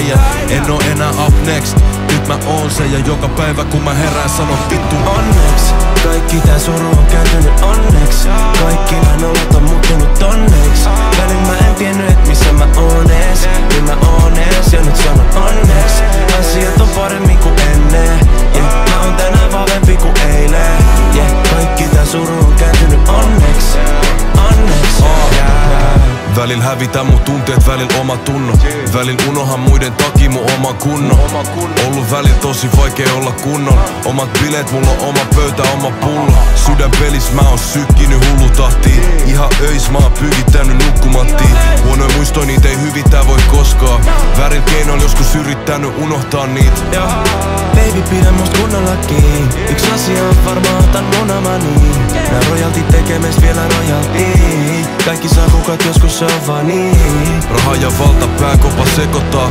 äijä. En oo enää up next, nyt mä oon se. Ja joka päivä kun mä herään sanon vittu onneks. Kaikki tää suru on kääntynyt onneks. Kaikki nää nollat on muuttunut tonneiksi. Välin mä en tiennyt et missä mä oon ees. Niin mä oon ees ja nyt sanon onneks. Asiat on paremmin kuin ennen. Yeah, mä oon tänään vahvempi kuin eilen. Yeah, kaikki tää suru on kääntynyt onneks. Onneks. Välil hävitän mun tunteet, välil oma tunno. Välil unohan muiden takia mun oma kunnon. Ollut välil tosi vaikea olla kunnon. Omat bileet, mulla on oma pöytä, oma pullo. Sydän pelis mä oon sykkinyt hullutahtiin. Ihan öis mä oon pyykittänyt nukkumattiin. Huonoja muistoja niitä ei hyvittää voi koskaan. Väärin keinoin joskus yrittänyt unohtaa niitä. Baby pidä musta kunnolla kiinni. Yks asia on varmaan otan munamaniin. Nää rojaltit tekemis vielä rojaltiin. Kaikki saa kukat joskus se on vaan niin. Raha ja valta pääkopa sekoittaa.